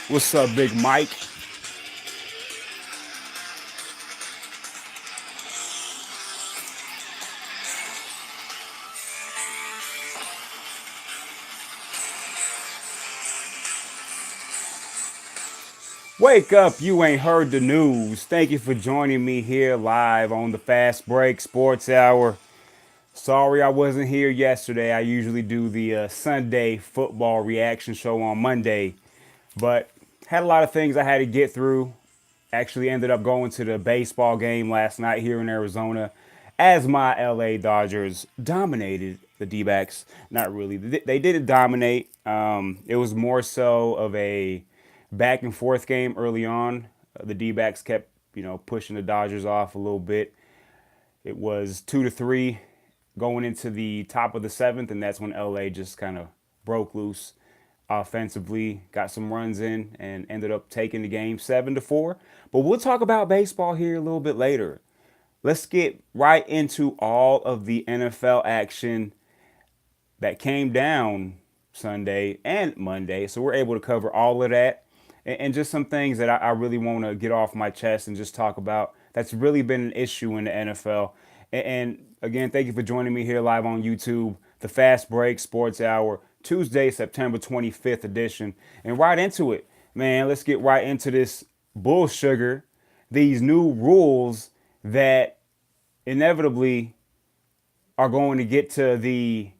What's up, Big Mike? Wake up, you ain't heard the news. Thank you for joining me here live on the Fast Break Sports Hour. Sorry I wasn't here yesterday. I usually do the Sunday football reaction show on Monday, but had a lot of things I had to get through. Actually ended up going to the baseball game last night here in Arizona as my LA Dodgers dominated the D-backs. Not really. They didn't dominate. It was more so of a back and forth game early on. The D-backs kept, pushing the Dodgers off a little bit. It was 2-3 going into the top of the seventh, and that's when LA just kind of broke loose offensively, got some runs in, and ended up taking the game 7-4. But we'll talk about baseball here a little bit later. Let's get right into all of the NFL action that came down Sunday and Monday. So we're able to cover all of that and just some things that I really want to get off my chest and just talk about. That's really been an issue in the NFL. And again, thank you for joining me here live on YouTube, the Fast Break Sports Hour, Tuesday, September 25th edition. And right into it, man, let's get right into this bull sugar, these new rules that inevitably are going to get to the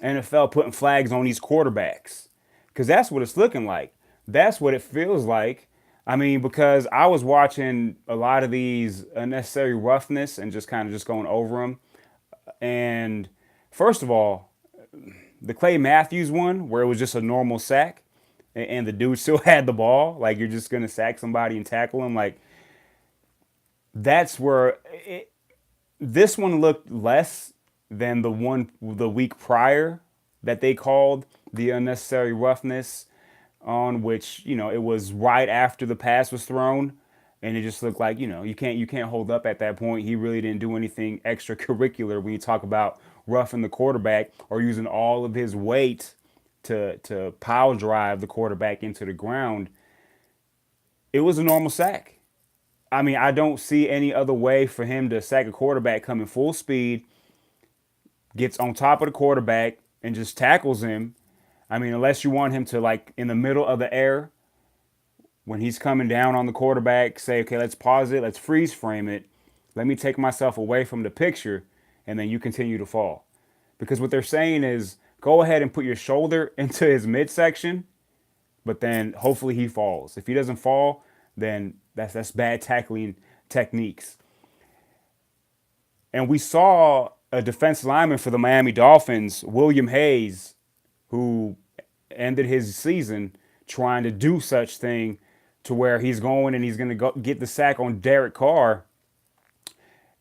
NFL putting flags on these quarterbacks. Because that's what it's looking like. That's what it feels like. I mean, because I was watching a lot of these unnecessary roughness and just kind of just going over them. And first of all, the Clay Matthews one, where it was just a normal sack and the dude still had the ball, like you're just going to sack somebody and tackle him. Like, that's where this one looked less than the one the week prior that they called the unnecessary roughness on, which it was right after the pass was thrown, and it just looked like you can't hold up at that point. He really didn't do anything extracurricular when you talk about roughing the quarterback or using all of his weight to pile drive the quarterback into the ground. It was a normal sack. I mean, I don't see any other way for him to sack a quarterback coming full speed, gets on top of the quarterback, and just tackles him. I mean, unless you want him to, like, in the middle of the air, when he's coming down on the quarterback, say, okay, let's pause it, let's freeze frame it, let me take myself away from the picture, and then you continue to fall. Because what they're saying is go ahead and put your shoulder into his midsection, but then hopefully he falls. If he doesn't fall, then that's bad tackling techniques. And we saw a defensive lineman for the Miami Dolphins, William Hayes, who ended his season trying to do such thing to where he's going and he's going to go get the sack on Derek Carr,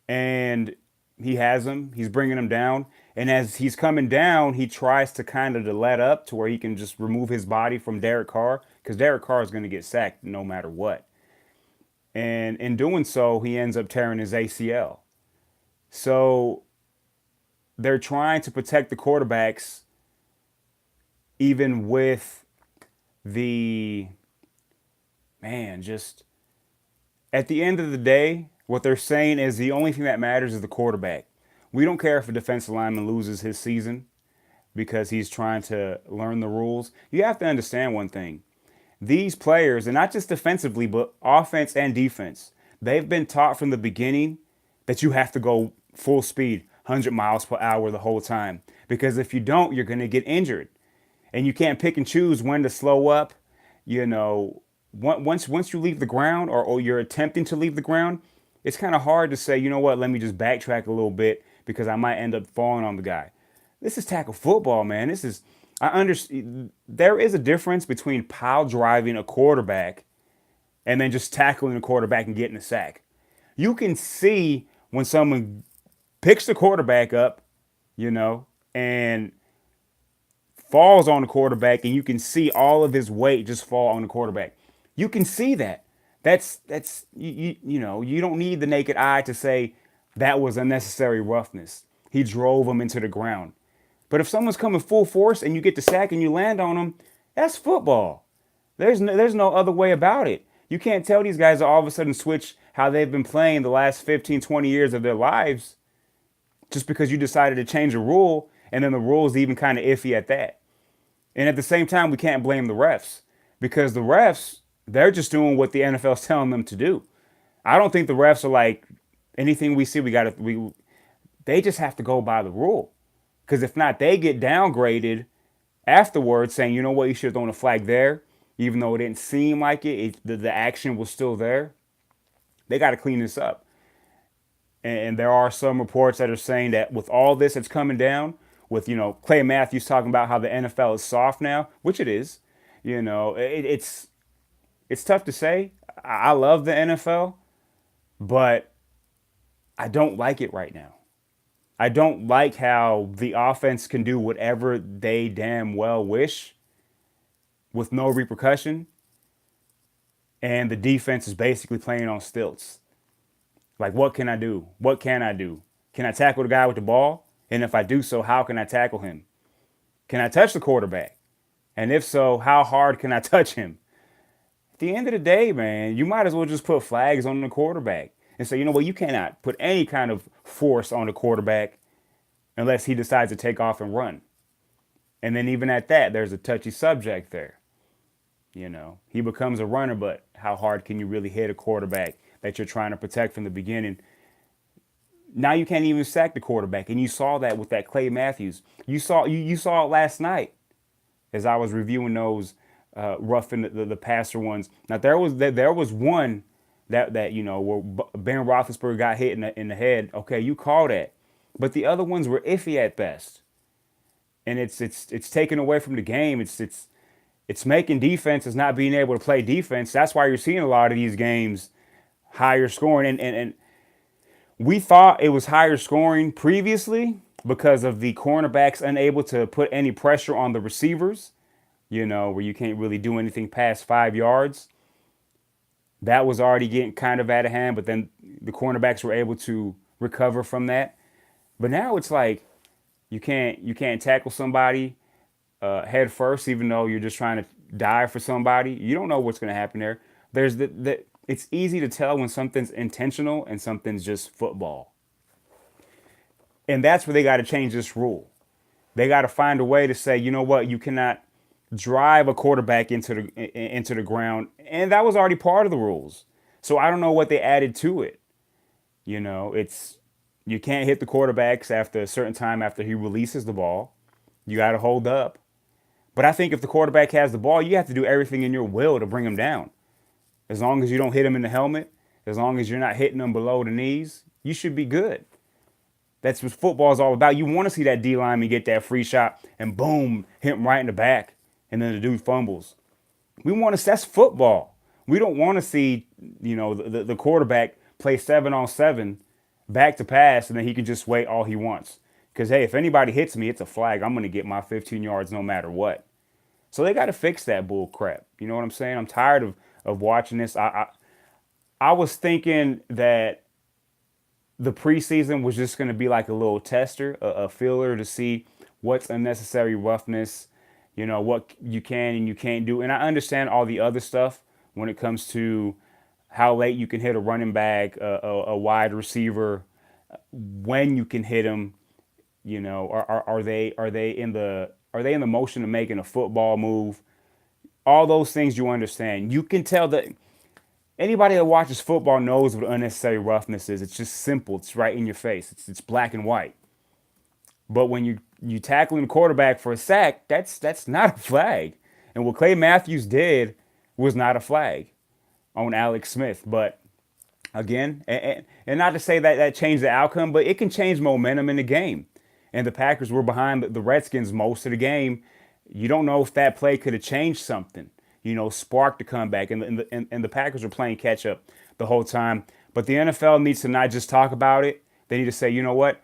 and he has him. He's bringing him down, and as he's coming down, he tries to kind of let up to where he can just remove his body from Derek Carr, because Derek Carr is going to get sacked no matter what. And in doing so, he ends up tearing his ACL. So they're trying to protect the quarterbacks even with the just at the end of the day, what they're saying is the only thing that matters is the quarterback. We don't care if a defensive lineman loses his season because he's trying to learn the rules. You have to understand one thing. These players, and not just defensively, but offense and defense, they've been taught from the beginning that you have to go full speed, 100 miles per hour the whole time. Because if you don't, you're going to get injured. And you can't pick and choose when to slow up. Once you leave the ground, or you're attempting to leave the ground, it's kind of hard to say, you know what, let me just backtrack a little bit because I might end up falling on the guy. This is tackle football, man. I understand. There is a difference between pile driving a quarterback and then just tackling a quarterback and getting a sack. You can see when someone picks the quarterback up, and falls on the quarterback, and you can see all of his weight just fall on the quarterback. You can see that. That's you don't need the naked eye to say that was unnecessary roughness. He drove him into the ground. But if someone's coming full force and you get the sack and you land on them, that's football. There's no other way about it. You can't tell these guys to all of a sudden switch how they've been playing the last 15, 20 years of their lives just because you decided to change a rule and then the rule's even kind of iffy at that. And at the same time, we can't blame the refs because the refs, they're just doing what the NFL's telling them to do. I don't think the refs are like anything we see, they just have to go by the rule. Because if not, they get downgraded afterwards saying, you know what, you should have thrown a flag there, even though it didn't seem like the action was still there. They got to clean this up. And there are some reports that are saying that with all this that's coming down, with Clay Matthews talking about how the NFL is soft now, which it is, it's tough to say. I love the NFL, but I don't like it right now. I don't like how the offense can do whatever they damn well wish with no repercussion, and the defense is basically playing on stilts. Like, what can I do? What can I do? Can I tackle the guy with the ball? And if I do so, how can I tackle him? Can I touch the quarterback? And if so, how hard can I touch him? At the end of the day, man, you might as well just put flags on the quarterback and say, you know what, you cannot put any kind of force on the quarterback unless he decides to take off and run. And then even at that, there's a touchy subject there. He becomes a runner, but how hard can you really hit a quarterback that you're trying to protect from the beginning? Now you can't even sack the quarterback, and you saw that with that Clay Matthews. You saw it last night as I was reviewing those roughing the passer ones. Now there was one that where Ben Roethlisberger got hit in the head. Okay, you call that, but the other ones were iffy at best, and it's taken away from the game. It's making defenses not being able to play defense. That's why you're seeing a lot of these games higher scoring. And we thought it was higher scoring previously because of the cornerbacks unable to put any pressure on the receivers, where you can't really do anything past 5 yards. That was already getting kind of out of hand, but then the cornerbacks were able to recover from that. But now it's like you can't tackle somebody head first, even though you're just trying to dive for somebody. You don't know what's going to happen there. There's it's easy to tell when something's intentional and something's just football. And that's where they got to change this rule. They got to find a way to say, you know what, you cannot drive a quarterback into the ground, and that was already part of the rules. So I don't know what they added to it. It's you can't hit the quarterbacks after a certain time after he releases the ball. You got to hold up. But I think if the quarterback has the ball, you have to do everything in your will to bring him down. As long as you don't hit him in the helmet, as long as you're not hitting him below the knees, you should be good. That's what football is all about. You want to see that D lineman get that free shot and boom, hit him right in the back, and then the dude fumbles. That's football. We don't want to see, the quarterback play 7-on-7 back to pass, and then he can just wait all he wants. Because, hey, if anybody hits me, it's a flag. I'm going to get my 15 yards no matter what. So they got to fix that bull crap. You know what I'm saying? I'm tired of watching this. I was thinking that the preseason was just going to be like a little tester, a feeler to see what's unnecessary roughness, what you can and you can't do. And I understand all the other stuff when it comes to how late you can hit a running back, a wide receiver, when you can hit them. Are they in the motion of making a football move? All those things you understand. You can tell that anybody that watches football knows what unnecessary roughness is. It's just simple. It's right in your face. It's black and white. But when you tackling the quarterback for a sack, that's not a flag. And what Clay Matthews did was not a flag on Alex Smith. But again, and not to say that changed the outcome, but it can change momentum in the game. And the Packers were behind the Redskins most of the game. You don't know if that play could have changed something, sparked the comeback. And the Packers were playing catch up the whole time. But the NFL needs to not just talk about it. They need to say, you know what?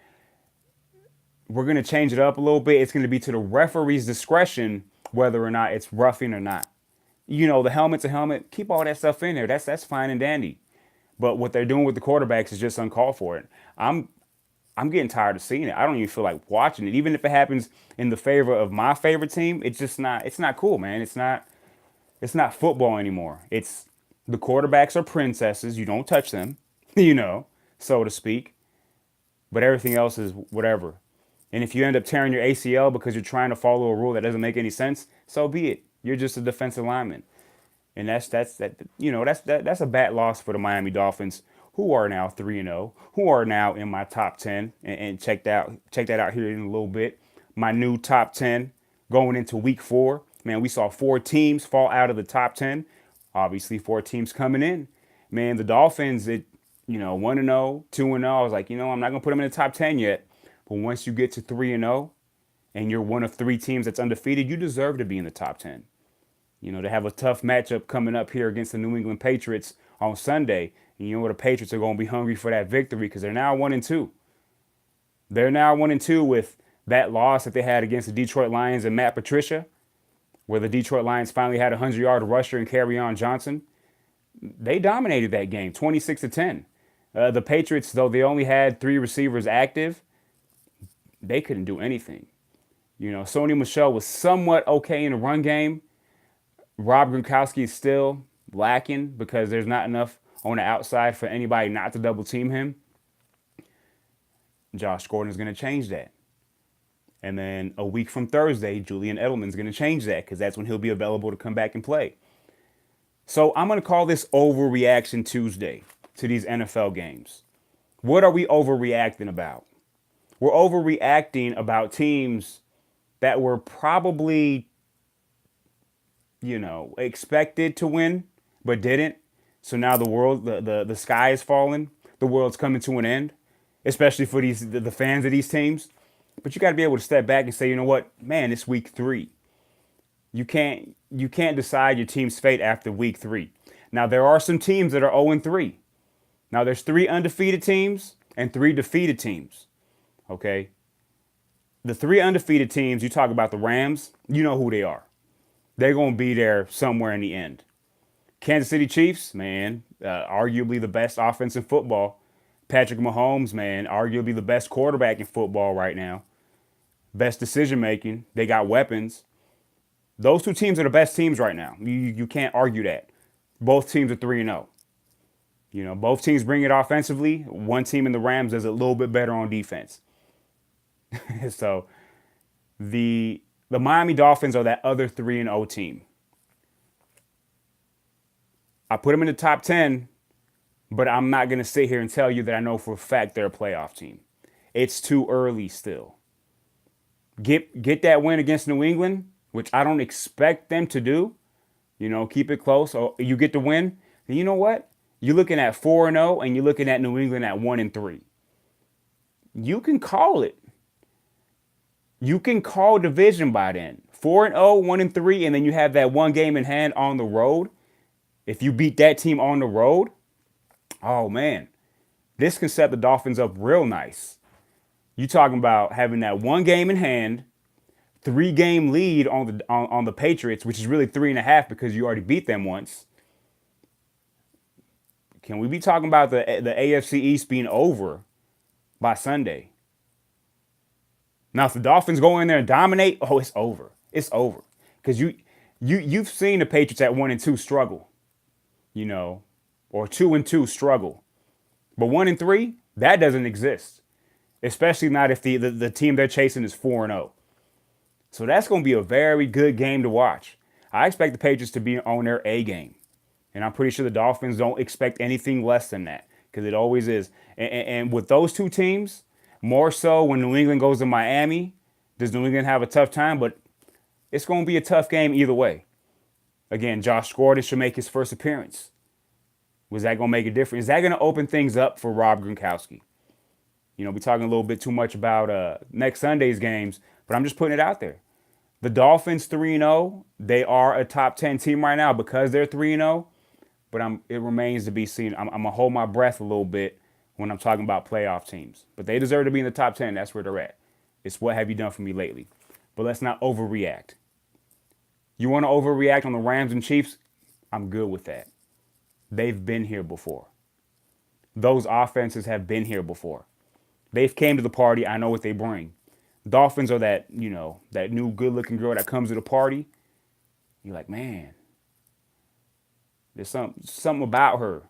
We're going to change it up a little bit. It's going to be to the referee's discretion whether or not it's roughing or not. The helmet's a helmet. Keep all that stuff in there. That's fine and dandy. But what they're doing with the quarterbacks is just uncalled for. I'm getting tired of seeing it. I don't even feel like watching it. Even if it happens in the favor of my favorite team, it's not cool, man. It's not It's not football anymore. It's the quarterbacks are princesses. You don't touch them, you know, so to speak. But everything else is whatever. And if you end up tearing your ACL because you're trying to follow a rule that doesn't make any sense, so be it. You're just a defensive lineman. And that's a bad loss for the Miami Dolphins, who are now 3-0, who are now in my top 10. And check that out here in a little bit. My new top 10 going into week 4. Man, we saw 4 teams fall out of the top 10. Obviously, 4 teams coming in. Man, the Dolphins, 1-0, 2-0. I was like, I'm not gonna put them in the top 10 yet. But once you get to 3-0 and you're one of 3 teams that's undefeated, you deserve to be in the top 10. They have a tough matchup coming up here against the New England Patriots on Sunday. And you know what? The Patriots are going to be hungry for that victory because they're now 1-2. They're now 1-2 with that loss that they had against the Detroit Lions and Matt Patricia, where the Detroit Lions finally had a 100-yard rusher in Kerryon Johnson. They dominated that game, 26-10. The Patriots, though they only had 3 receivers active, they couldn't do anything. Sony Michel was somewhat okay in the run game. Rob Gronkowski is still lacking because there's not enough on the outside for anybody not to double team him. Josh Gordon is going to change that. And then a week from Thursday, Julian Edelman is going to change that because that's when he'll be available to come back and play. So I'm going to call this Overreaction Tuesday to these NFL games. What are we overreacting about? We're overreacting about teams that were probably expected to win, but didn't. So now the sky is falling. The world's coming to an end, especially for the fans of these teams. But you got to be able to step back and say, you know what, man, it's week 3. You can't decide your team's fate after week 3. Now there are some teams that are 0-3. Now there's 3 undefeated teams and 3 defeated teams. Okay. The 3 undefeated teams, you talk about the Rams, you know who they are. They're going to be there somewhere in the end. Kansas City Chiefs, man, arguably the best offense in football. Patrick Mahomes, man, arguably the best quarterback in football right now. Best decision making. They got weapons. Those 2 teams are the best teams right now. You can't argue that. Both teams are 3-0. Both teams bring it offensively. One team in the Rams does a little bit better on defense. So the Miami Dolphins are that other 3-0 team. I put them in the top 10, but I'm not going to sit here and tell you that I know for a fact they're a playoff team. It's too early still. Get that win against New England, which I don't expect them to do. Keep it close. Or you get the win. And you know what? You're looking at 4-0 and you're looking at New England at 1-3. You can call it. You can call division by then. 4-0, 1-3, and then you have that one game in hand on the road. If you beat that team on the road, oh man, this can set the Dolphins up real nice. You talking about having that one game in hand, 3-game lead on the Patriots, which is really 3.5 because you already beat them once. Can we be talking about the AFC East being over by Sunday? Now, if the Dolphins go in there and dominate, oh, it's over. It's over. Because you've seen the Patriots at 1-2 struggle, or 2-2 struggle. But 1-3, that doesn't exist. Especially not if the team they're chasing is 4-0. So that's going to be a very good game to watch. I expect the Patriots to be on their A game. And I'm pretty sure the Dolphins don't expect anything less than that because it always is. And with those 2 teams, more so when New England goes to Miami, does New England have a tough time? But it's going to be a tough game either way. Again, Josh Gordon should make his first appearance. Was that going to make a difference? Is that going to open things up for Rob Gronkowski? We're talking a little bit too much about next Sunday's games, but I'm just putting it out there. The Dolphins 3-0, they are a top 10 team right now because they're 3-0, but it remains to be seen. I'm going to hold my breath a little bit when I'm talking about playoff teams. But they deserve to be in the top 10. That's where they're at. It's what have you done for me lately? But let's not overreact. You want to overreact on the Rams and Chiefs? I'm good with that. They've been here before. Those offenses have been here before. They've came to the party. I know what they bring. Dolphins are that new good-looking girl that comes to the party. You're like, man, There's something about her.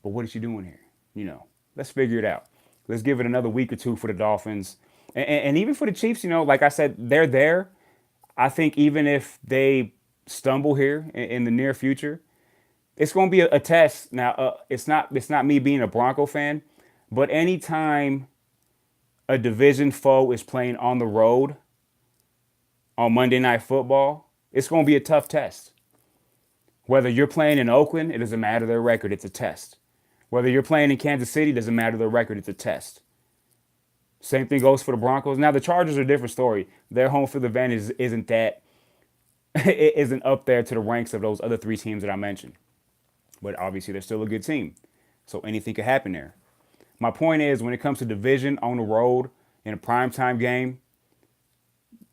But what is she doing here? Let's figure it out. Let's give it another week or two for the Dolphins. And even for the Chiefs, like I said, they're there. I think even if they stumble here in the near future, it's going to be a test. Now, it's not me being a Bronco fan, but anytime a division foe is playing on the road on Monday Night Football, it's going to be a tough test. Whether you're playing in Oakland, it doesn't matter their record, it's a test. Whether you're playing in Kansas City, doesn't matter their record, it's a test. Same thing goes for the Broncos. Now the Chargers are a different story. Their home field advantage isn't that it isn't up there to the ranks of those other three teams that I mentioned. But obviously they're still a good team. So anything could happen there. My point is when it comes to division on the road in a primetime game,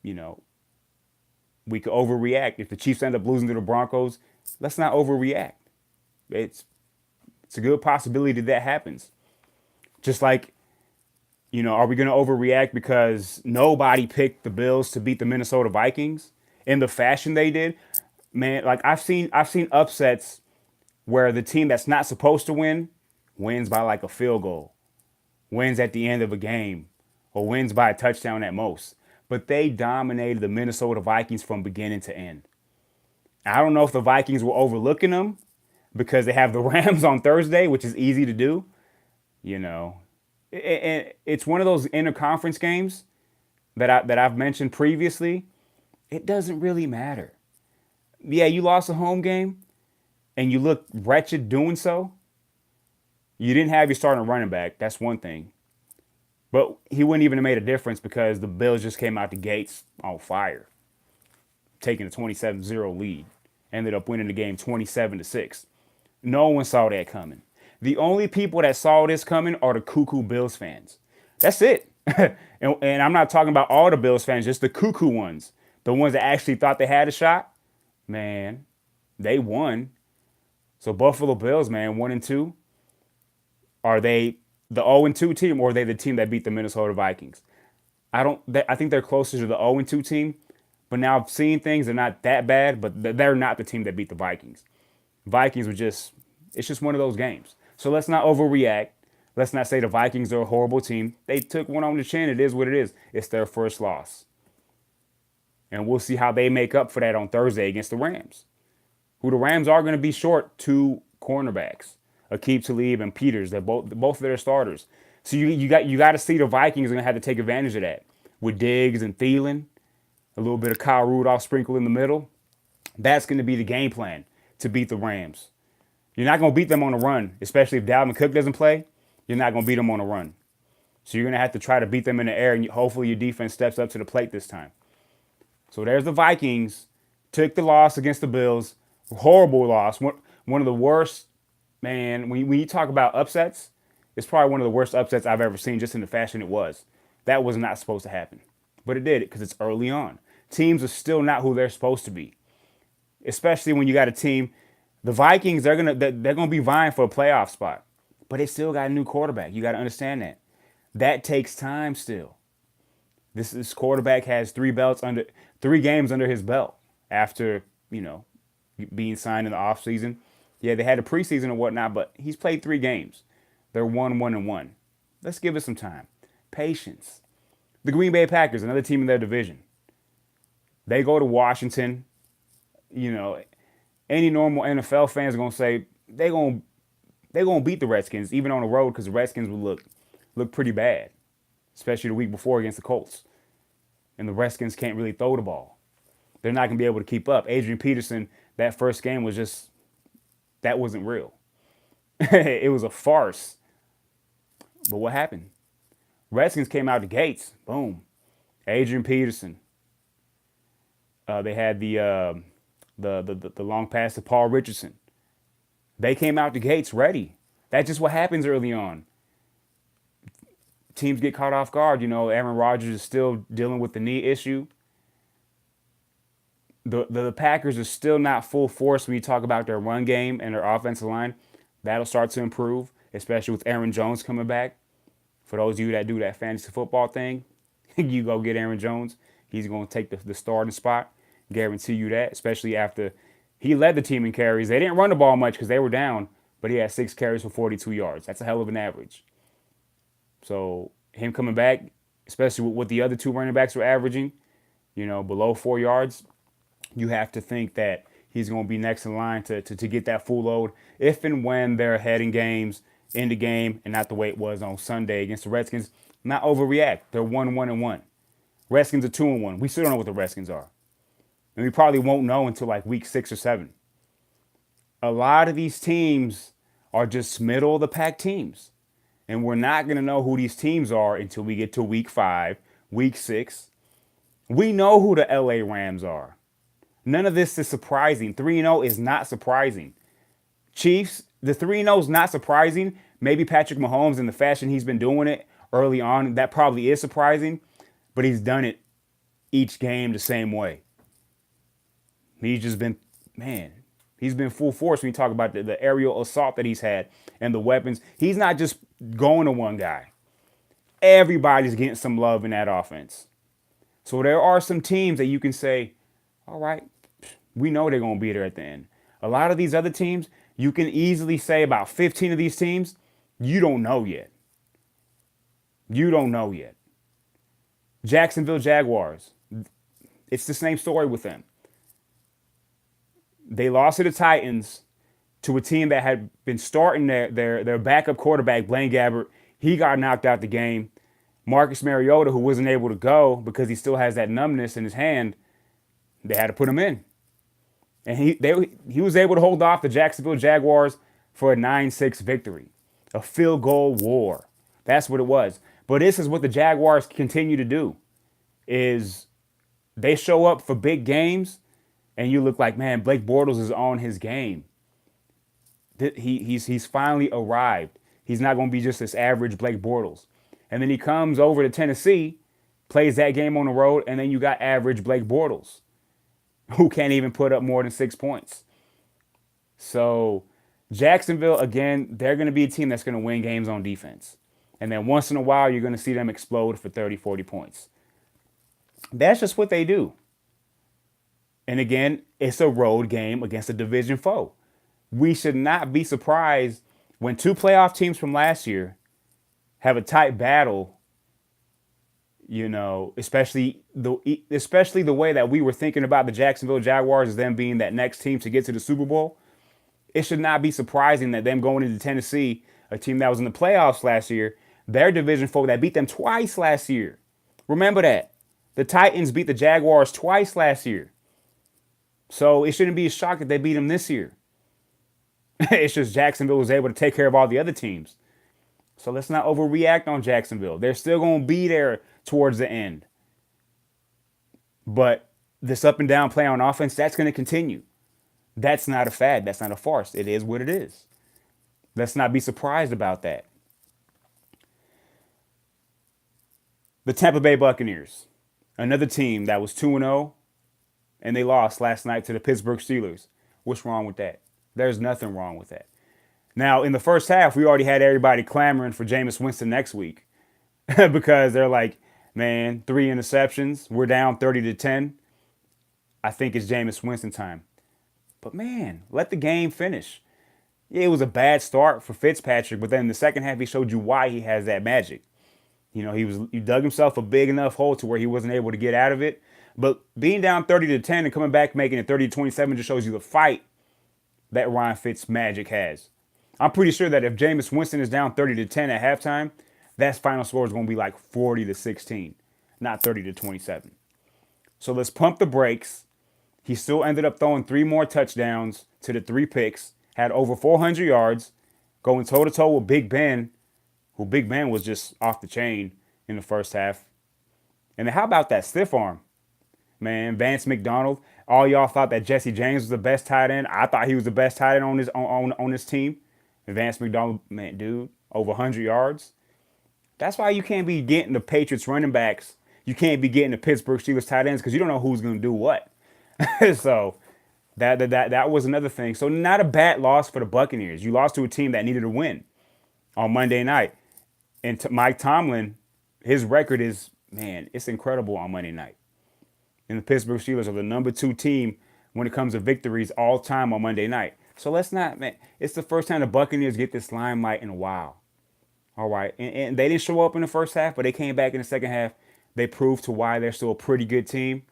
you know, we could overreact. If the Chiefs end up losing to the Broncos, let's not overreact. It's a good possibility that happens. Just like, are we going to overreact because nobody picked the Bills to beat the Minnesota Vikings in the fashion they did? Man, like I've seen upsets where the team that's not supposed to win wins by like a field goal, wins at the end of a game, or wins by a touchdown at most. But they dominated the Minnesota Vikings from beginning to end. I don't know if the Vikings were overlooking them because they have the Rams on Thursday, which is easy to do. And it's one of those interconference games that I've mentioned previously. It doesn't really matter. Yeah, you lost a home game and you look wretched doing so. You didn't have your starting running back. That's one thing. But he wouldn't even have made a difference because the Bills just came out the gates on fire, taking a 27-0 lead. Ended up winning the game 27-6. No one saw that coming. The only people that saw this coming are the cuckoo Bills fans. That's it. and I'm not talking about all the Bills fans, just the cuckoo ones. The ones that actually thought they had a shot. Man, they won. So Buffalo Bills, man, 1-2. Are they the 0-2 team or are they the team that beat the Minnesota Vikings? I think they're closer to the 0-2 team. But now I've seen things, they're not that bad, but they're not the team that beat the Vikings. Vikings it's just one of those games. So let's not overreact. Let's not say the Vikings are a horrible team. They took one on the chin. It is what it is. It's their first loss. And we'll see how they make up for that on Thursday against the Rams. Who the Rams are going to be short two cornerbacks, Aqib Talib and Peters. They're both of their starters. So you got to see the Vikings are going to have to take advantage of that with Diggs and Thielen, a little bit of Kyle Rudolph sprinkled in the middle. That's going to be the game plan to beat the Rams. You're not going to beat them on the run, especially if Dalvin Cook doesn't play. You're not going to beat them on the run. So you're going to have to try to beat them in the air, and hopefully your defense steps up to the plate this time. So there's the Vikings. Took the loss against the Bills. Horrible loss. One of the worst, man, when you talk about upsets, it's probably one of the worst upsets I've ever seen just in the fashion it was. That was not supposed to happen. But it did because it's early on. Teams are still not who they're supposed to be. Especially when you got a team, the Vikings, they're gonna be vying for a playoff spot. But they still got a new quarterback. You got to understand that. That takes time still. This quarterback has 3 games under his belt after, being signed in the offseason. Yeah, they had a preseason and whatnot, but he's played 3 games. They're 1-1-1. Let's give it some time. Patience. The Green Bay Packers, another team in their division. They go to Washington. Any normal NFL fans are going to say they're going to beat the Redskins, even on the road, because the Redskins will look pretty bad, especially the week before against the Colts. And the Redskins can't really throw the ball. They're not going to be able to keep up. Adrian Peterson, that first game that wasn't real. It was a farce. But what happened? Redskins came out the gates. Boom. Adrian Peterson. They had the long pass to Paul Richardson. They came out the gates ready. That's just what happens early on. Teams get caught off guard. Aaron Rodgers is still dealing with the knee issue. The Packers are still not full force when you talk about their run game and their offensive line. That'll start to improve, especially with Aaron Jones coming back. For those of you that do that fantasy football thing, you go get Aaron Jones. He's going to take the starting spot. Guarantee you that, especially after He led the team in carries. They didn't run the ball much because they were down, but he had 6 carries for 42 yards. That's a hell of an average. So him coming back, especially with what the other two running backs were averaging, below 4 yards, you have to think that he's going to be next in line to get that full load if and when they're ahead in games, in the game, and not the way it was on Sunday against the Redskins. Not overreact. They're 1-1-1. Redskins are 2-1. We still don't know what the Redskins are. And we probably won't know until like week 6 or 7. A lot of these teams are just middle of the pack teams. And we're not going to know who these teams are until we get to week 5, week 6. We know who the LA Rams are. None of this is surprising. 3-0 is not surprising. Chiefs, the 3-0 is not surprising. Maybe Patrick Mahomes in the fashion he's been doing it early on, that probably is surprising. But he's done it each game the same way. He's just been, man, he's been full force when you talk about the aerial assault that he's had and the weapons. He's not just going to one guy. Everybody's getting some love in that offense. So there are some teams that you can say, all right, we know they're going to be there at the end. A lot of these other teams, you can easily say about 15 of these teams, you don't know yet. You don't know yet. Jacksonville Jaguars, it's the same story with them. They lost to the Titans, to a team that had been starting their backup quarterback, Blaine Gabbert. He got knocked out the game. Marcus Mariota, who wasn't able to go because he still has that numbness in his hand, they had to put him in. And he was able to hold off the Jacksonville Jaguars for a 9-6 victory. A field goal war. That's what it was. But this is what the Jaguars continue to do, is they show up for big games and you look like, man, Blake Bortles is on his game. He's finally arrived. He's not going to be just this average Blake Bortles. And then he comes over to Tennessee, plays that game on the road, and then you got average Blake Bortles, who can't even put up more than 6 points. So Jacksonville, again, they're going to be a team that's going to win games on defense. And then once in a while, you're going to see them explode for 30, 40 points. That's just what they do. And again, it's a road game against a division foe. We should not be surprised when two playoff teams from last year have a tight battle, especially the way that we were thinking about the Jacksonville Jaguars as them being that next team to get to the Super Bowl. It should not be surprising that them going into Tennessee, a team that was in the playoffs last year, their division foe that beat them twice last year. Remember that. The Titans beat the Jaguars twice last year. So it shouldn't be a shock that they beat them this year. It's just Jacksonville was able to take care of all the other teams. So let's not overreact on Jacksonville. They're still going to be there towards the end. But this up and down play on offense, that's going to continue. That's not a fad. That's not a farce. It is what it is. Let's not be surprised about that. The Tampa Bay Buccaneers, another team that was 2-0, and they lost last night to the Pittsburgh Steelers. What's wrong with that? There's nothing wrong with that. Now, in the first half, we already had everybody clamoring for Jameis Winston next week because they're like, man, 3 interceptions. We're down 30-10. I think it's Jameis Winston time. But, man, let the game finish. Yeah, it was a bad start for Fitzpatrick, but then in the second half, he showed you why he has that magic. He dug himself a big enough hole to where he wasn't able to get out of it. But being down 30-10 and coming back making it 30-27 just shows you the fight that Ryan Fitzmagic has. I'm pretty sure that if Jameis Winston is down 30-10 at halftime, that final score is going to be like 40-16, not 30-27. So let's pump the brakes. He still ended up throwing 3 more touchdowns to the 3 picks, had over 400 yards, going toe-to-toe with Big Ben, who Big Ben was just off the chain in the first half. And then how about that stiff arm? Man, Vance McDonald, all y'all thought that Jesse James was the best tight end. I thought he was the best tight end on this team. And Vance McDonald, man, dude, over 100 yards. That's why you can't be getting the Patriots running backs. You can't be getting the Pittsburgh Steelers tight ends because you don't know who's going to do what. So that was another thing. So not a bad loss for the Buccaneers. You lost to a team that needed a win on Monday night. And Mike Tomlin, his record is, man, it's incredible on Monday night. And the Pittsburgh Steelers are the number 2 team when it comes to victories all time on Monday night. So let's not, man. It's the first time the Buccaneers get this limelight in a while. All right, and they didn't show up in the first half, but they came back in the second half. They proved to why they're still a pretty good team.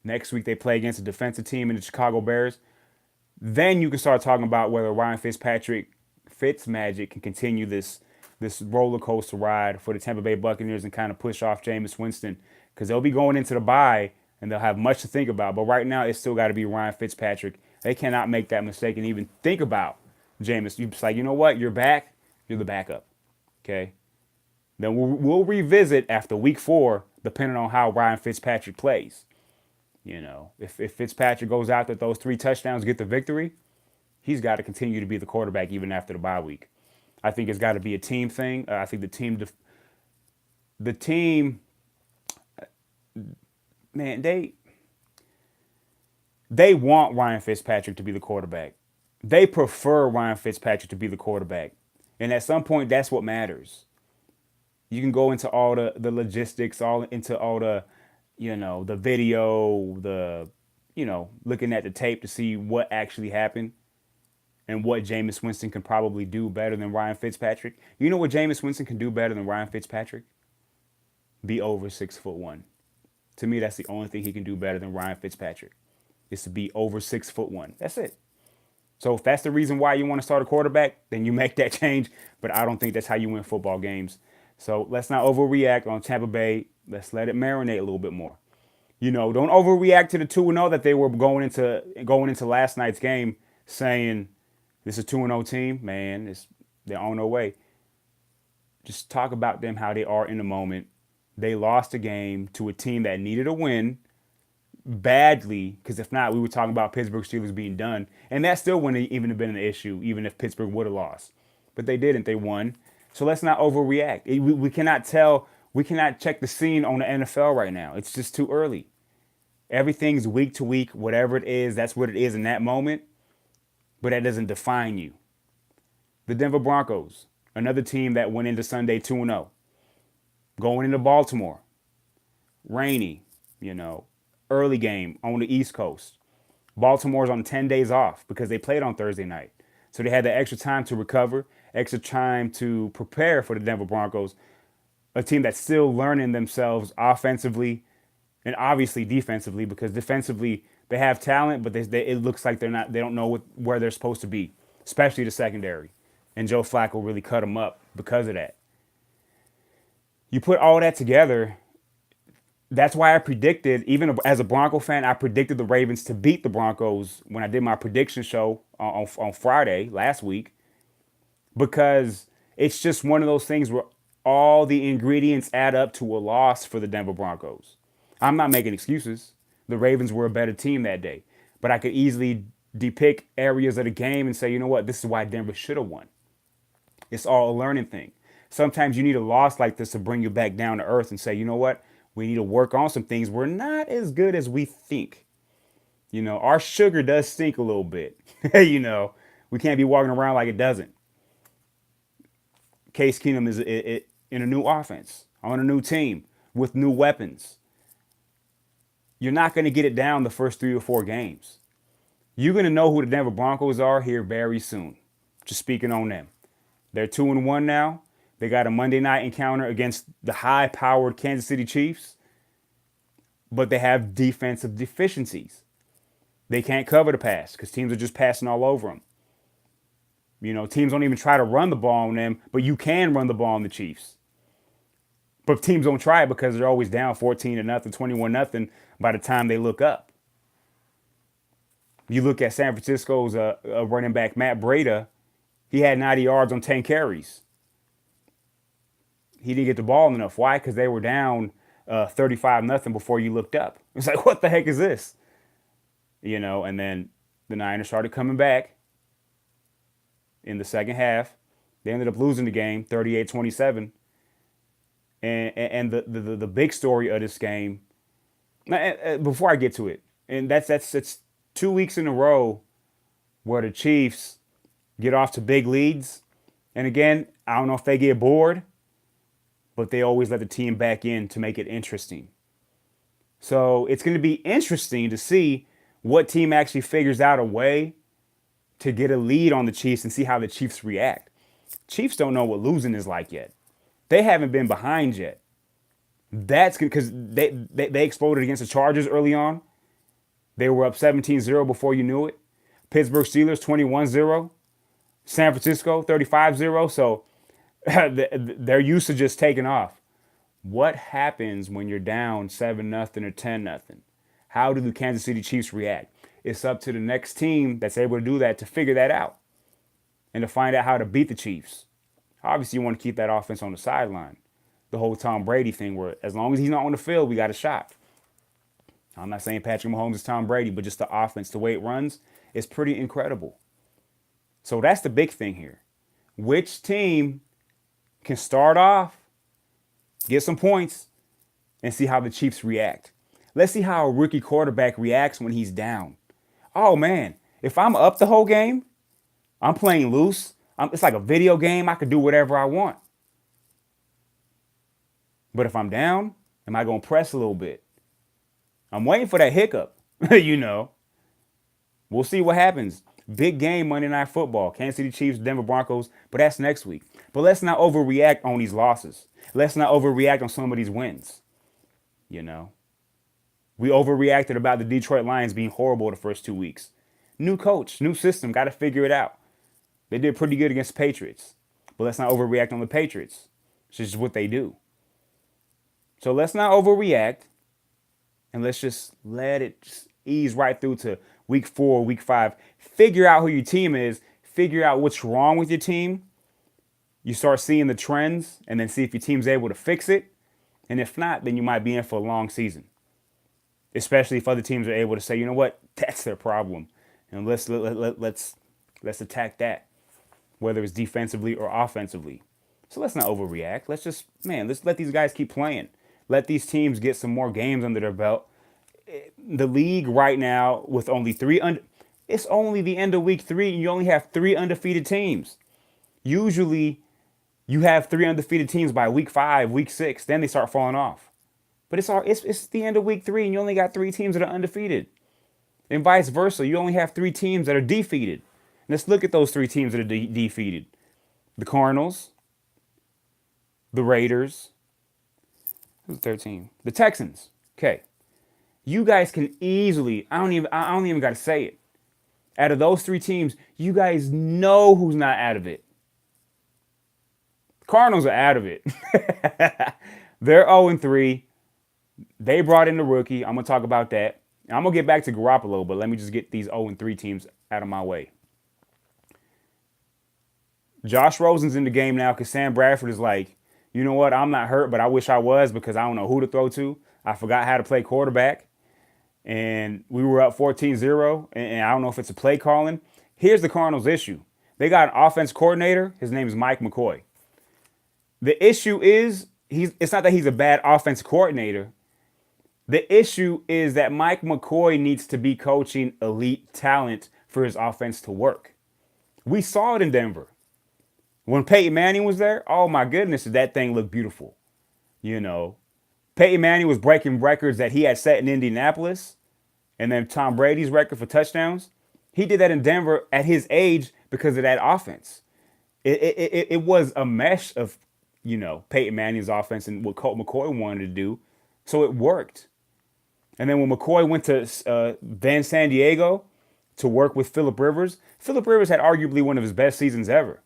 Next week they play against a defensive team in the Chicago Bears. Then you can start talking about whether Ryan Fitzpatrick Fitzmagic can continue this roller coaster ride for the Tampa Bay Buccaneers and kind of push off Jameis Winston, because they'll be going into the bye and they'll have much to think about. But right now, it's still got to be Ryan Fitzpatrick. They cannot make that mistake and even think about Jameis. You're just like, you know what? You're back. You're the backup. Okay. Then we'll revisit after week 4, depending on how Ryan Fitzpatrick plays. You know, if Fitzpatrick goes out that those 3 touchdowns get the victory, he's got to continue to be the quarterback even after the bye week. I think it's got to be a team thing. I think the team, man, they want Ryan Fitzpatrick to be the quarterback. They prefer Ryan Fitzpatrick to be the quarterback. And at some point, that's what matters. You can go into all the logistics, all into all the, the video, looking at the tape to see what actually happened and what Jameis Winston can probably do better than Ryan Fitzpatrick. You know what Jameis Winston can do better than Ryan Fitzpatrick? Be over 6'1". To me, that's the only thing he can do better than Ryan Fitzpatrick, is to be over 6'1". That's it. So if that's the reason why you want to start a quarterback, then you make that change. But I don't think that's how you win football games. So let's not overreact on Tampa Bay. Let's let it marinate a little bit more. Don't overreact to the 2-0 that they were going into last night's game saying this is a 2-0 team. Man, they're on their way. Just talk about them how they are in the moment. They lost a game to a team that needed a win badly, because if not, we were talking about Pittsburgh Steelers being done, and that still wouldn't even have been an issue, even if Pittsburgh would have lost. But they didn't. They won. So let's not overreact. We cannot check the scene on the NFL right now. It's just too early. Everything's week to week. Whatever it is, that's what it is in that moment. But that doesn't define you. The Denver Broncos, another team that went into Sunday 2-0. Going into Baltimore. Rainy, early game on the East Coast. Baltimore's on 10 days off because they played on Thursday night. So they had the extra time to recover, extra time to prepare for the Denver Broncos, a team that's still learning themselves offensively and obviously defensively, because defensively they have talent, but it looks like they don't know where they're supposed to be, especially the secondary. And Joe Flacco really cut them up because of that. You put all that together. That's why I predicted, even as a Bronco fan, I predicted the Ravens to beat the Broncos when I did my prediction show on Friday last week, because it's just one of those things where all the ingredients add up to a loss for the Denver Broncos. I'm not making excuses. The Ravens were a better team that day, but I could easily depict areas of the game and say, you know what, this is why Denver should have won. It's all a learning thing. Sometimes you need a loss like this to bring you back down to earth and say, you know what, we need to work on some things. We're not as good as we think. Our sugar does stink a little bit. We can't be walking around like it doesn't. Case Keenum is in a new offense, on a new team, with new weapons. You're not going to get it down the first 3 or 4 games. You're going to know who the Denver Broncos are here very soon. Just speaking on them. They're 2-1 now. They got a Monday night encounter against the high-powered Kansas City Chiefs, but they have defensive deficiencies. They can't cover the pass because teams are just passing all over them. Teams don't even try to run the ball on them, but you can run the ball on the Chiefs. But teams don't try it because they're always down 14-0, 21-0 by the time they look up. You look at San Francisco's running back, Matt Breida, he had 90 yards on 10 carries. He didn't get the ball enough. Why? Because they were down 35-0 before you looked up. It's like, what the heck is this? And then the Niners started coming back in the second half. They ended up losing the game 38-27. And the big story of this game, before I get to it, and that's 2 weeks in a row where the Chiefs get off to big leads. And again, I don't know if they get bored, but they always let the team back in to make it interesting. So it's going to be interesting to see What team actually figures out a way to get a lead on the Chiefs and see how the Chiefs react? Chiefs don't know what losing is like yet. They haven't been behind yet. That's because they exploded against the Chargers early on. They were up 17-0 before you knew it. Pittsburgh Steelers 21-0. San Francisco 35-0. So they're used to just taking off. What happens when you're down 7-0 or 10-0? How do the Kansas City Chiefs react? It's up to the next team that's able to do that to figure that out and to find out how to beat the Chiefs. Obviously, you want to keep that offense on the sideline. The whole Tom Brady thing where as long as he's not on the field, we got a shot. I'm not saying Patrick Mahomes is Tom Brady, but just the offense, the way it runs, is pretty incredible. So that's the big thing here. Which team can start off, get some points, and see how the Chiefs react? Let's see how a rookie quarterback reacts when he's down. Oh, man, if I'm up the whole game, I'm playing loose. It's like a video game. I can do whatever I want. But if I'm down, am I going to press a little bit? I'm waiting for that hiccup, you know. We'll see what happens. Big game Monday Night Football. Kansas City Chiefs, Denver Broncos. But that's next week. But let's not overreact on these losses. Let's not overreact on some of these wins. You know. We overreacted about the Detroit Lions being horrible the first 2 weeks. New coach, new system. Got to figure it out. They did pretty good against the Patriots. But let's not overreact on the Patriots. It's just what they do. So let's not overreact. And let's just let it just ease right through to week 4, week 5. Figure out who your team is. Figure out what's wrong with your team. You start seeing the trends and then see if your team's able to fix it. And if not, then you might be in for a long season. Especially if other teams are able to say, you know what, that's their problem. And let's attack that, whether it's defensively or offensively. So let's not overreact. Let's let these guys keep playing. Let these teams get some more games under their belt. The league right now with only it's only the end of week 3 and you only have 3 undefeated teams. Usually you have 3 undefeated teams by week 5, week 6, then they start falling off. But it's the end of week 3 and you only got 3 teams that are undefeated. And vice versa, you only have 3 teams that are defeated. Let's look at those 3 teams that are defeated. The Cardinals, the Raiders, who's the 3rd team? The Texans. Okay. You guys can easily, I don't even got to say it. Out of those 3 teams, you guys know who's not out of it. Cardinals are out of it. They're 0-3. They brought in the rookie. I'm going to talk about that. I'm going to get back to Garoppolo, but let me just get these 0-3 teams out of my way. Josh Rosen's in the game now because Sam Bradford is like, you know what, I'm not hurt, but I wish I was because I don't know who to throw to. I forgot how to play quarterback. And we were up 14-0, and I don't know if it's a play calling. Here's the Cardinals' issue. They got an offense coordinator. His name is Mike McCoy. The issue is, it's not that he's a bad offense coordinator. The issue is that Mike McCoy needs to be coaching elite talent for his offense to work. We saw it in Denver. When Peyton Manning was there, oh my goodness, did that thing look beautiful. You know, Peyton Manning was breaking records that he had set in Indianapolis, and then Tom Brady's record for touchdowns. He did that in Denver at his age because of that offense. It was a mesh of, you know, Peyton Manning's offense and what Colt McCoy wanted to do, so it worked. And then when McCoy went to Van San Diego to work with Phillip Rivers had arguably one of his best seasons ever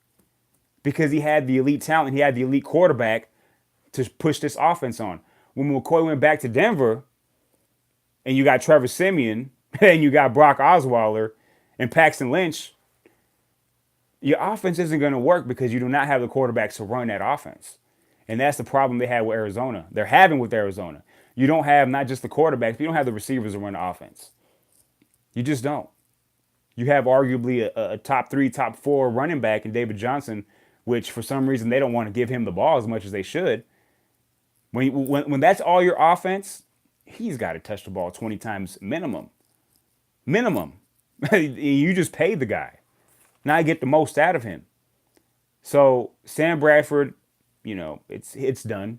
because he had the elite talent, he had the elite quarterback to push this offense on. When McCoy went back to Denver, and you got Trevor Siemian, and you got Brock Osweiler, and Paxton Lynch, your offense isn't going to work because you do not have the quarterbacks to run that offense. And that's the problem they had with Arizona. They're having with Arizona. You don't have not just the quarterbacks, but you don't have the receivers to run the offense. You just don't. You have arguably a top 3, top 4 running back in David Johnson, which for some reason they don't want to give him the ball as much as they should. When that's all your offense, he's got to touch the ball 20 times minimum. Minimum. You just paid the guy. Now I get the most out of him. So Sam Bradford, you know, it's done.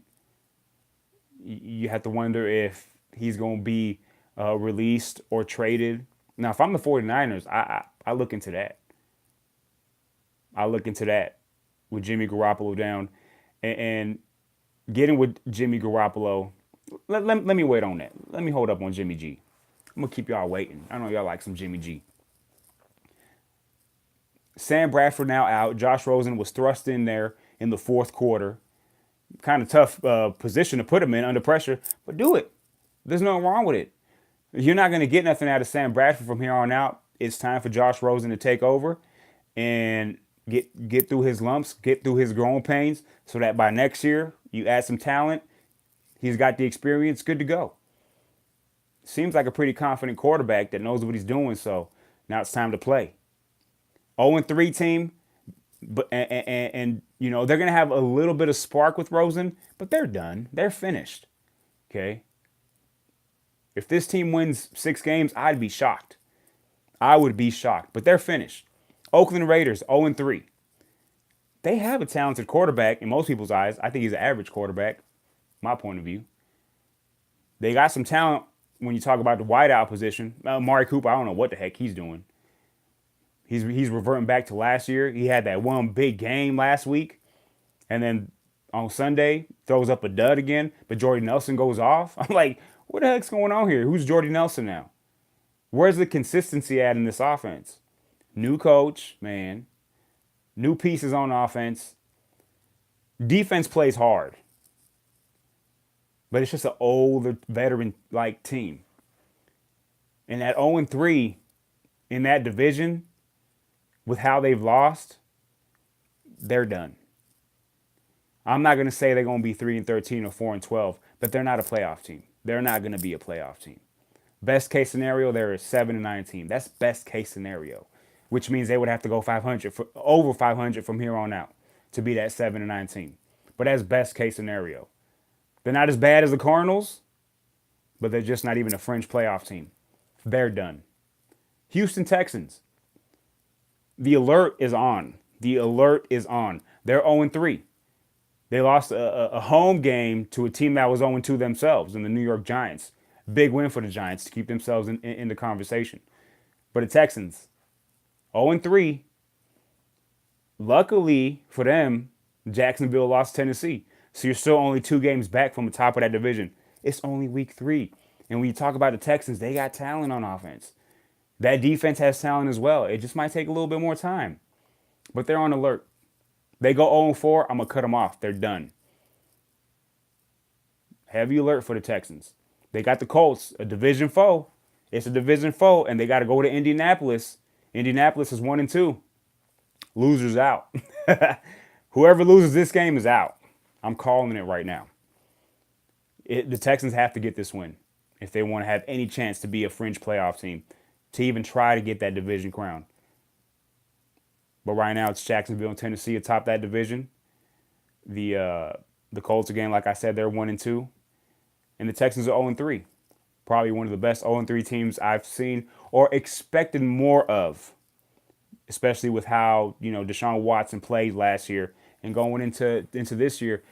You have to wonder if he's going to be released or traded Now, if I'm the 49ers, I look into that. I look into that with Jimmy Garoppolo down and getting with Jimmy Garoppolo. Let me wait on that. Let me hold up on Jimmy G. I'm going to keep y'all waiting. I know y'all like some Jimmy G. Sam Bradford now out. Josh Rosen was thrust in there in the fourth quarter. Kind of tough position to put him in under pressure, but do it. There's nothing wrong with it. You're not going to get nothing out of Sam Bradford from here on out. It's time for Josh Rosen to take over and get through his lumps, get through his growing pains, so that by next year you add some talent. He's got the experience, good to go. Seems like a pretty confident quarterback that knows what he's doing. So now it's time to play. 0-3 team, but and you know they're gonna have a little bit of spark with Rosen, but they're done. They're finished. Okay. If this team wins 6 games, I'd be shocked. I would be shocked, but they're finished. Oakland Raiders 0-3. They have a talented quarterback in most people's eyes. I think he's an average quarterback, my point of view. They got some talent when you talk about the wideout position. Amari Cooper, I don't know what the heck he's doing. He's reverting back to last year. He had that one big game last week, and then on Sunday throws up a dud again. But Jordy Nelson goes off. I'm like, what the heck's going on here? Who's Jordy Nelson now? Where's the consistency at in this offense? New coach, man. New pieces on offense. Defense plays hard, but it's just an older veteran-like team. And at 0-3 in that division, with how they've lost, they're done. I'm not going to say they're going to be 3-13 or 4-12, but they're not a playoff team. They're not going to be a playoff team. Best case scenario, they're a 7-9 That's best case scenario, which means they would have to go 500 over 500 from here on out to be that 7-9 But that's best case scenario. They're not as bad as the Cardinals, but they're just not even a fringe playoff team. They're done. Houston Texans. The alert is on. The alert is on. They're 0-3. They lost a home game to a team that was 0-2 themselves in the New York Giants. Big win for the Giants to keep themselves in the conversation. But the Texans, 0-3. Luckily for them, Jacksonville lost Tennessee. So you're still only 2 games back from the top of that division. It's only week 3. And when you talk about the Texans, they got talent on offense. That defense has talent as well. It just might take a little bit more time. But they're on alert. They go 0-4, I'm going to cut them off. They're done. Heavy alert for the Texans. They got the Colts, a division foe. It's a division foe, and they got to go to Indianapolis. Indianapolis is 1-2. Losers out. Whoever loses this game is out. I'm calling it right now. The Texans have to get this win if they want to have any chance to be a fringe playoff team, to even try to get that division crown. But right now it's Jacksonville and Tennessee atop that division. The Colts, again, like I said, they're 1-2. And the Texans are 0-3. Probably one of the best 0-3 teams I've seen or expected more of, especially with how, Deshaun Watson played last year. And going into this year,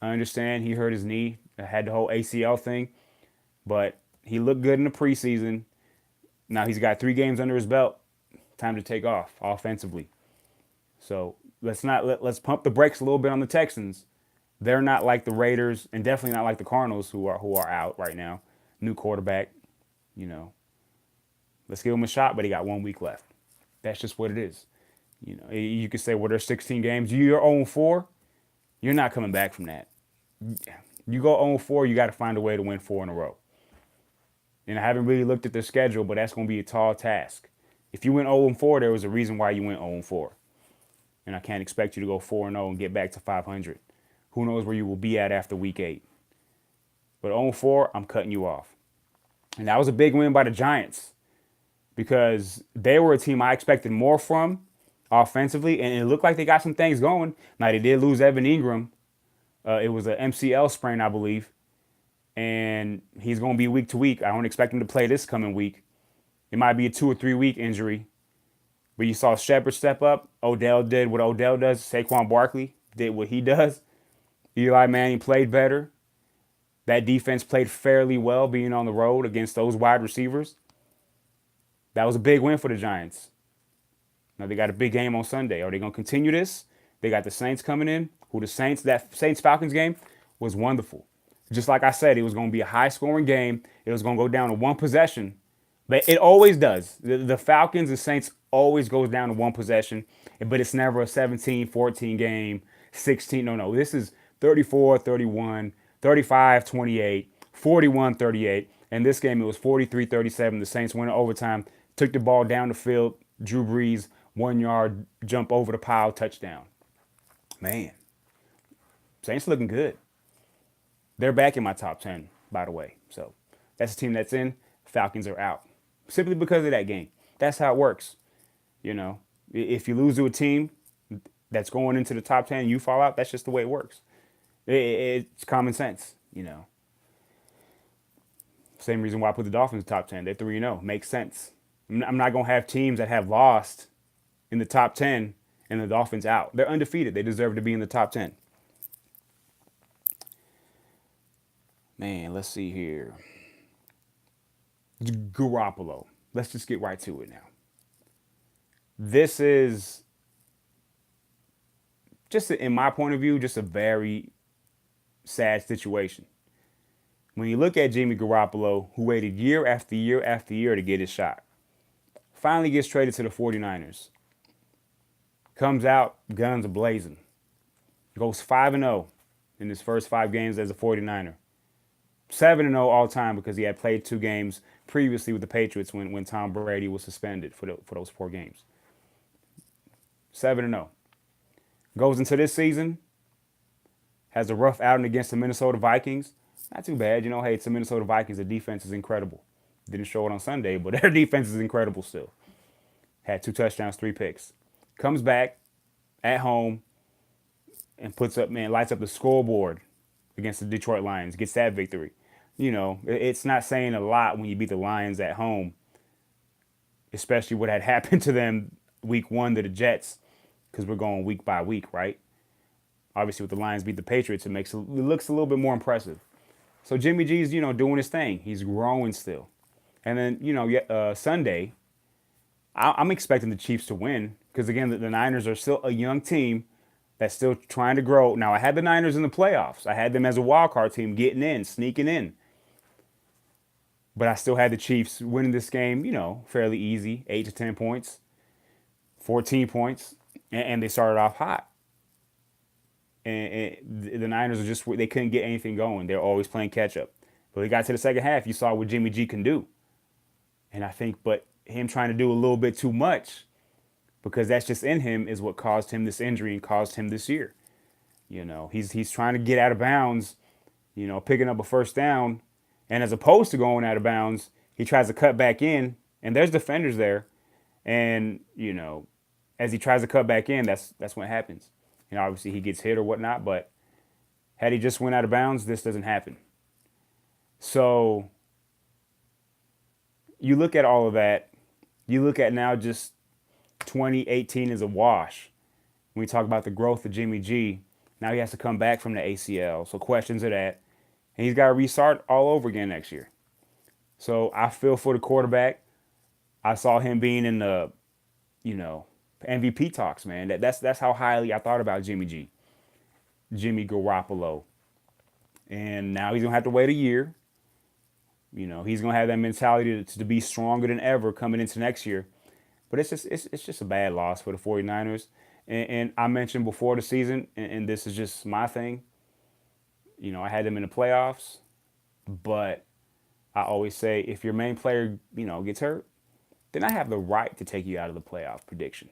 I understand he hurt his knee, had the whole ACL thing, but he looked good in the preseason. Now he's got 3 games under his belt. Time to take off offensively. So let's pump the brakes a little bit on the Texans. They're not like the Raiders, and definitely not like the Cardinals, who are out right now. New quarterback, Let's give him a shot, but he got 1 week left. That's just what it is. You could say, well, there's 16 games. You're 0-4. You're not coming back from that. You go 0-4, you got to find a way to win 4 in a row. And I haven't really looked at their schedule, but that's going to be a tall task. If you went 0-4, there was a reason why you went 0-4. And I can't expect you to go 4-0 and get back to 500. Who knows where you will be at after week 8. But 0-4, I'm cutting you off. And that was a big win by the Giants because they were a team I expected more from offensively, and it looked like they got some things going. Now, they did lose Evan Ingram. It was an MCL sprain, I believe. And he's going to be week to week. I don't expect him to play this coming week. It might be a 2 or 3 week injury. But you saw Shepard step up. Odell did what Odell does. Saquon Barkley did what he does. Eli Manning played better. That defense played fairly well being on the road against those wide receivers. That was a big win for the Giants. Now they got a big game on Sunday. Are they going to continue this? They got the Saints coming in. That Saints Falcons game was wonderful. Just like I said, it was going to be a high scoring game. It was going to go down to one possession. But it always does. The Falcons and Saints always goes down to one possession, but it's never a 17-14 game, 16. No. This is 34-31, 35-28, 41-38. In this game, it was 43-37. The Saints went in overtime, took the ball down the field. Drew Brees, 1 yard jump over the pile, touchdown. Man, Saints looking good. They're back in my top 10, by the way. So that's the team that's in. Falcons are out. Simply because of that game. That's how it works. You know, if you lose to a team that's going into the top 10 and you fall out, that's just the way it works. It's common sense, you know. Same reason why I put the Dolphins in the top 10. They're 3-0. Makes sense. I'm not going to have teams that have lost in the top 10 and the Dolphins out. They're undefeated. They deserve to be in the top 10. Man, let's see here. Garoppolo. Let's just get right to it now. This is just, in my point of view, just a very sad situation. When you look at Jimmy Garoppolo, who waited year after year after year to get his shot, finally gets traded to the 49ers. Comes out, guns blazing. Goes 5-0 in his first 5 games as a 49er. 7-0 all time because he had played 2 games previously with the Patriots when Tom Brady was suspended for those 4 games. 7-0. Goes into this season, has a rough outing against the Minnesota Vikings. Not too bad. You know, hey, it's the Minnesota Vikings. The defense is incredible. Didn't show it on Sunday, but their defense is incredible still. Had 2 touchdowns, 3 picks. Comes back at home and lights up the scoreboard against the Detroit Lions. Gets that victory. You know, it's not saying a lot when you beat the Lions at home, especially what had happened to them week 1 to the Jets, because we're going week by week, right? Obviously, with the Lions beat the Patriots, it looks a little bit more impressive. So Jimmy G's, doing his thing. He's growing still. And then, Sunday, I'm expecting the Chiefs to win because, again, the Niners are still a young team that's still trying to grow. Now, I had the Niners in the playoffs. I had them as a wild card team getting in, sneaking in. But I still had the Chiefs winning this game, fairly easy, 8 to 10 points, 14 points, and they started off hot. And the Niners they couldn't get anything going. They're always playing catch up. But we got to the second half, you saw what Jimmy G can do. And I think, but him trying to do a little bit too much, because that's just in him, is what caused him this injury and caused him this year. He's trying to get out of bounds, picking up a first down. And as opposed to going out of bounds, he tries to cut back in, and there's defenders there. And, as he tries to cut back in, that's what happens. Obviously he gets hit or whatnot, but had he just went out of bounds, this doesn't happen. So you look at all of that. You look at now just 2018 is a wash. When we talk about the growth of Jimmy G, now he has to come back from the ACL. So questions of that. And he's got to restart all over again next year. So I feel for the quarterback. I saw him being in the, MVP talks, man. That's how highly I thought about Jimmy G. Jimmy Garoppolo. And now he's going to have to wait a year. He's going to have that mentality to be stronger than ever coming into next year. But it's just a bad loss for the 49ers. And I mentioned before the season, and this is just my thing, I had them in the playoffs. But I always say, if your main player, gets hurt, then I have the right to take you out of the playoff prediction.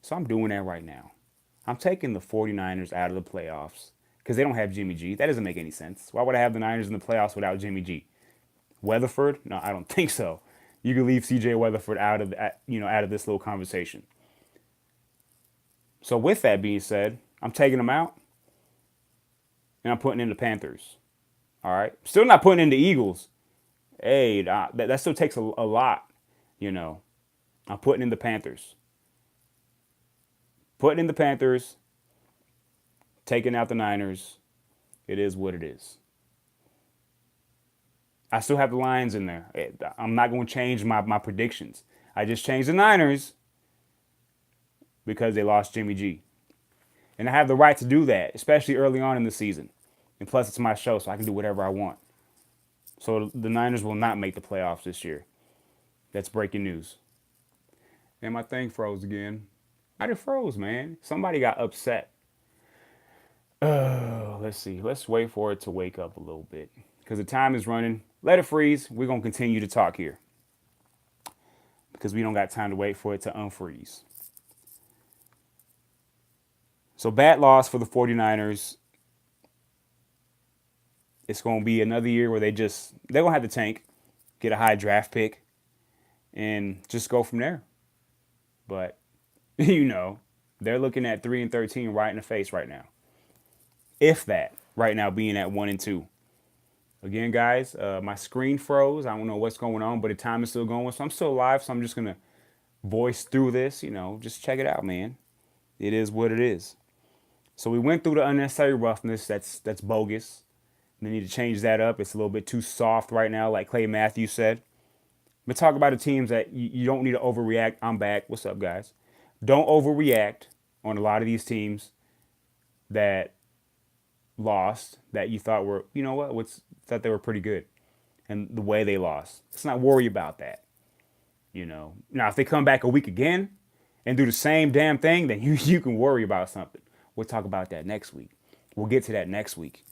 So I'm doing that right now. I'm taking the 49ers out of the playoffs because they don't have Jimmy G. That doesn't make any sense. Why would I have the Niners in the playoffs without Jimmy G? Weatherford? No, I don't think so. You can leave CJ Weatherford out of this little conversation. So with that being said, I'm taking them out and I'm putting in the Panthers. All right? Still not putting in the Eagles. Hey, that still takes a lot, I'm putting in the Panthers. Putting in the Panthers, taking out the Niners. It is what it is. I still have the Lions in there. I'm not going to change my predictions. I just changed the Niners because they lost Jimmy G. And I have the right to do that, especially early on in the season. And plus, it's my show, so I can do whatever I want. So the Niners will not make the playoffs this year. That's breaking news. And my thing froze again. I just froze, man. Somebody got upset. Let's see. Let's wait for it to wake up a little bit. Because the time is running. Let it freeze. We're going to continue to talk here. Because we don't got time to wait for it to unfreeze. So bad loss for the 49ers. It's going to be another year where they're going to have to tank, get a high draft pick, and just go from there. But, they're looking at 3-13 right in the face right now. If that, right now being at 1-2. Again, guys, my screen froze. I don't know what's going on, but the time is still going. So I'm still live, so I'm just going to voice through this. Just check it out, man. It is what it is. So we went through the unnecessary roughness. That's bogus. They need to change that up. It's a little bit too soft right now, like Clay Matthews said. But talk about the teams that you don't need to overreact. I'm back. What's up, guys? Don't overreact on a lot of these teams that lost that you thought were, thought they were pretty good. And the way they lost. Let's not worry about that. Now, if they come back a week again and do the same damn thing, then you can worry about something. We'll talk about that next week. We'll get to that next week.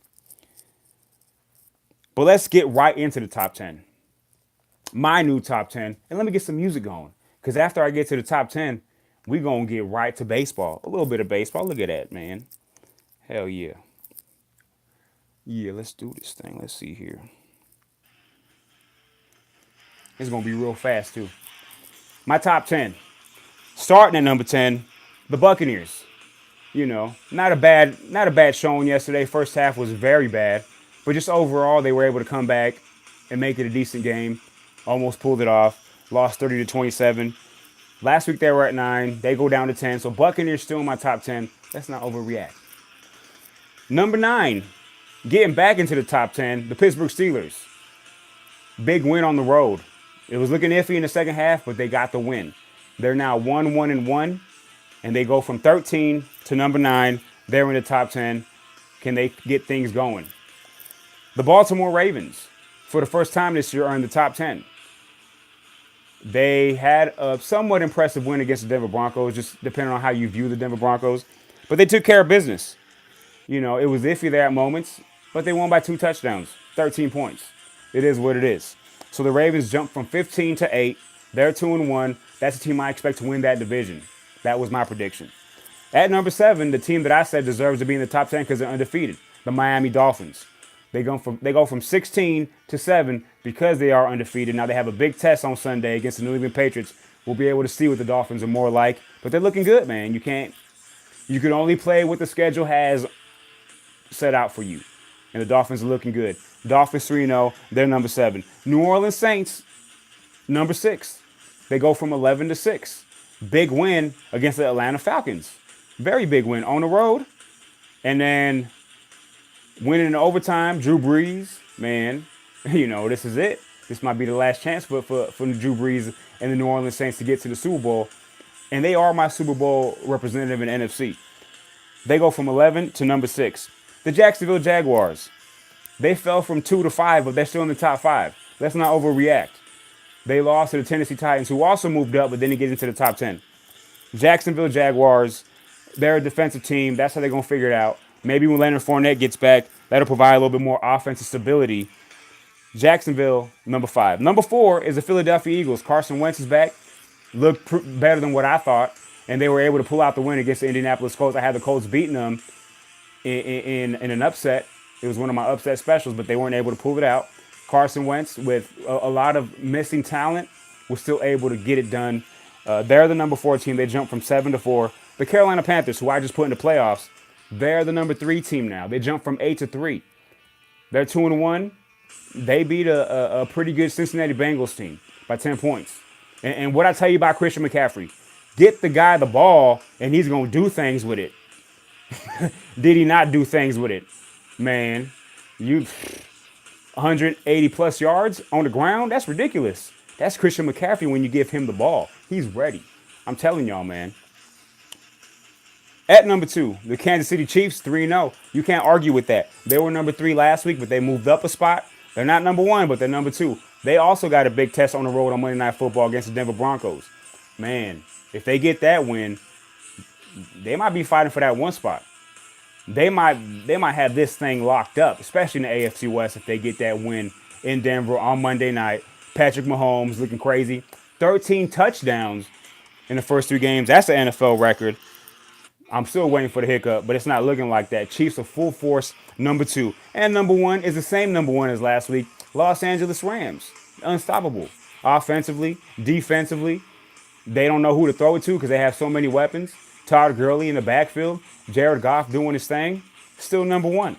But let's get right into the top 10. My new top 10. And let me get some music going. Because after I get to the top 10, we're going to get right to baseball. A little bit of baseball. Look at that, man. Hell yeah. Yeah, let's do this thing. Let's see here. It's going to be real fast, too. My top 10. Starting at number 10, the Buccaneers. Not a bad showing yesterday. First half was very bad. But just overall, they were able to come back and make it a decent game. Almost pulled it off. Lost 30-27. Last week they were at 9. They go down to 10. So Buccaneers still in my top 10. Let's not overreact. Number 9, getting back into the top 10, the Pittsburgh Steelers. Big win on the road. It was looking iffy in the second half, but they got the win. They're now 1-1-1, and they go from 13 to number 9. They're in the top 10. Can they get things going? The Baltimore Ravens, for the first time this year, are in the top 10. They had a somewhat impressive win against the Denver Broncos, just depending on how you view the Denver Broncos. But they took care of business. It was iffy there at moments, but they won by 2 touchdowns, 13 points. It is what it is. So the Ravens jumped from 15 to 8. They're 2-1. That's the team I expect to win that division. That was my prediction. At number 7, the team that I said deserves to be in the top 10 because they're undefeated, the Miami Dolphins. They go from 16 to 7 because they are undefeated. Now they have a big test on Sunday against the New England Patriots. We'll be able to see what the Dolphins are more like. But they're looking good, man. You can only play what the schedule has set out for you. And the Dolphins are looking good. Dolphins 3-0. They're number 7. New Orleans Saints, number 6. They go from 11 to 6. Big win against the Atlanta Falcons. Very big win on the road. And then winning in overtime, Drew Brees, man, this is it. This might be the last chance for Drew Brees and the New Orleans Saints to get to the Super Bowl. And they are my Super Bowl representative in NFC. They go from 11 to number 6. The Jacksonville Jaguars, they fell from 2 to 5, but they're still in the top 5. Let's not overreact. They lost to the Tennessee Titans, who also moved up, but didn't get into the top 10. Jacksonville Jaguars, they're a defensive team. That's how they're going to figure it out. Maybe when Leonard Fournette gets back, that'll provide a little bit more offensive stability. Jacksonville, number 5. Number 4 is the Philadelphia Eagles. Carson Wentz is back. Looked better than what I thought. And they were able to pull out the win against the Indianapolis Colts. I had the Colts beating them in an upset. It was one of my upset specials, but they weren't able to pull it out. Carson Wentz, with a lot of missing talent, was still able to get it done. They're the number 4 team. They jumped from 7 to 4. The Carolina Panthers, who I just put in the playoffs, they're the number 3 team now. They jumped from 8 to 3. They're 2-1. They beat a pretty good Cincinnati Bengals team by 10 points. And what I tell you about Christian McCaffrey, get the guy the ball, and he's going to do things with it. Did he not do things with it? Man, 180 plus yards on the ground? That's ridiculous. That's Christian McCaffrey when you give him the ball. He's ready. I'm telling y'all, man. At number two, the Kansas City Chiefs, 3-0. You can't argue with that. They were number three last week, but they moved up a spot. They're not number one, but they're number two. They also got a big test on the road on Monday Night Football against the Denver Broncos. Man, if they get that win, they might be fighting for that one spot. They might have this thing locked up, especially in the AFC West if they get that win in Denver on Monday night. Patrick Mahomes looking crazy. 13 touchdowns in the first three games. That's an NFL record. I'm still waiting for the hiccup, but it's not looking like that. Chiefs are full force, number two. And number one is the same number one as last week. Los Angeles Rams. Unstoppable. Offensively, defensively. They don't know who to throw it to because they have so many weapons. Todd Gurley in the backfield. Jared Goff doing his thing. Still number one.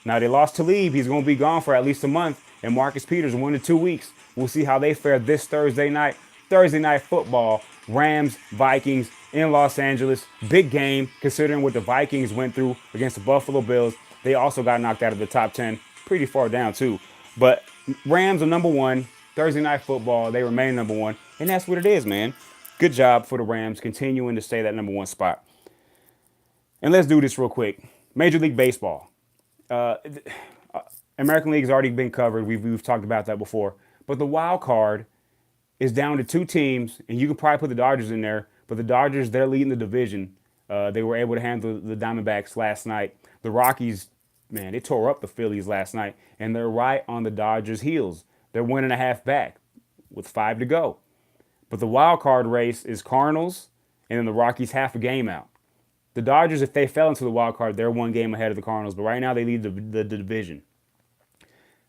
Now they lost Talib. He's going to be gone for at least a month. And Marcus Peters 1 to 2 weeks. We'll see how they fare this Thursday night. Thursday night football. Rams, Vikings in Los Angeles. Big game considering what the Vikings went through against the Buffalo Bills. They also got knocked out of the top 10 pretty far down too. But Rams are number one. Thursday night football. They remain number one. And that's what it is, man. Good job for the Rams continuing to stay that number one spot. And let's do this real quick. Major League Baseball. American League has already been covered. We've talked about that before. But the wild card is down to two teams, and you could probably put the Dodgers in there. But the Dodgers, they're leading the division. They were able to handle the Diamondbacks last night. The Rockies, man, they tore up the Phillies last night, and they're right on the Dodgers' heels. They're 1.5 back with 5 to go. But the wild card race is Cardinals, and then the Rockies half a game out. The Dodgers, if they fell into the wild card, they're 1 game ahead of the Cardinals. But right now, they lead the division.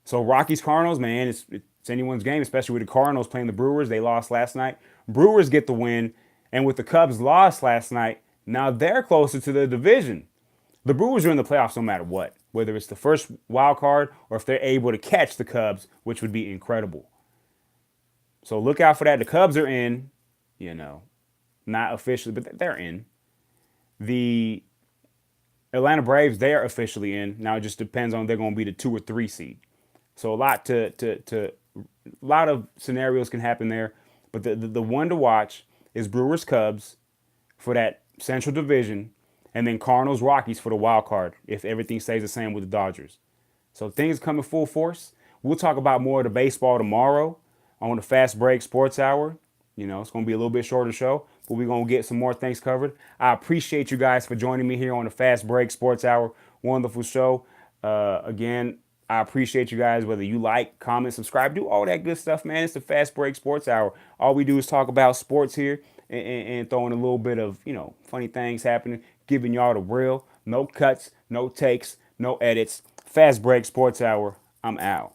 So Rockies, Cardinals, man, it's anyone's game, especially with the Cardinals playing the Brewers. They lost last night. Brewers get the win. And with the Cubs lost last night, now they're closer to the division. The Brewers are in the playoffs no matter what, whether it's the first wild card or if they're able to catch the Cubs, which would be incredible. So look out for that. The Cubs are in, not officially, but they're in. The Atlanta Braves, they are officially in. Now it just depends on if they're going to be the 2 or 3 seed. So a lot of scenarios can happen there. But the one to watch is Brewers Cubs for that Central Division, and then Cardinals Rockies for the wild card if everything stays the same with the Dodgers. So things coming full force. We'll talk about more of the baseball tomorrow on the Fast Break Sports Hour. It's going to be a little bit shorter show, but we're going to get some more things covered. I appreciate you guys for joining me here on the Fast Break Sports Hour. Wonderful show. Again, I appreciate you guys, whether you like, comment, subscribe, do all that good stuff, man. It's the Fast Break Sports Hour. All we do is talk about sports here and throwing a little bit of, funny things happening, giving y'all the real, no cuts, no takes, no edits. Fast Break Sports Hour. I'm out.